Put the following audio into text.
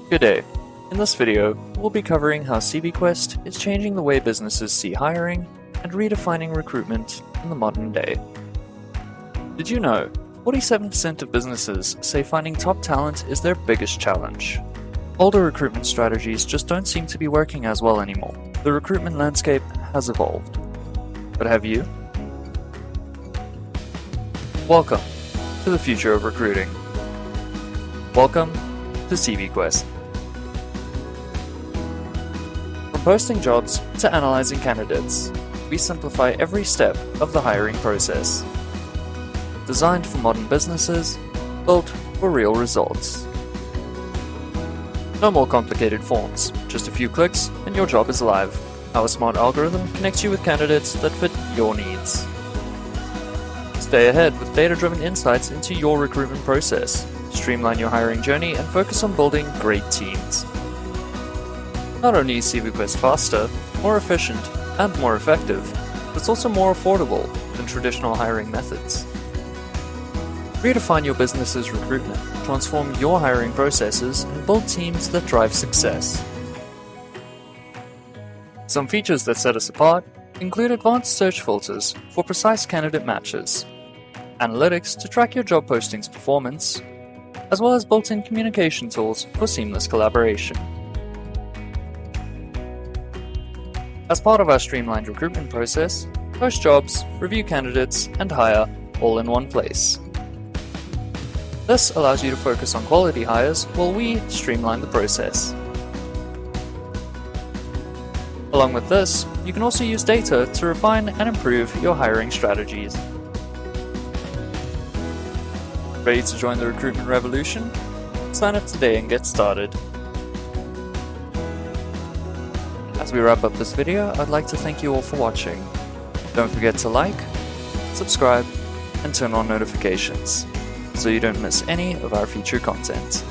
Good day. In this video, we'll be covering how CVQuest is changing the way businesses see hiring and redefining recruitment in the modern day. Did you know 47% of businesses say finding top talent is their biggest challenge? Older recruitment strategies just don't seem to be working as well anymore. The recruitment landscape has evolved. But have you? Welcome to the future of recruiting. Welcome to CVQuest. From posting jobs to analyzing candidates, we simplify every step of the hiring process. Designed for modern businesses, built for real results. No more complicated forms, just a few clicks and your job is live. Our smart algorithm connects you with candidates that fit your needs. Stay ahead with data-driven insights into your recruitment process. Streamline your hiring journey and focus on building great teams. Not only is CVQuest faster, more efficient, and more effective, but it's also more affordable than traditional hiring methods. Redefine your business's recruitment, transform your hiring processes, and build teams that drive success. Some features that set us apart include advanced search filters for precise candidate matches, analytics to track your job posting's performance, as well as built-in communication tools for seamless collaboration. As part of our streamlined recruitment process, post jobs, review candidates, and hire all in one place. This allows you to focus on quality hires while we streamline the process. Along with this, you can also use data to refine and improve your hiring strategies. Ready to join the recruitment revolution? Sign up today and get started. As we wrap up this video, I'd like to thank you all for watching. Don't forget to like, subscribe, and turn on notifications so you don't miss any of our future content.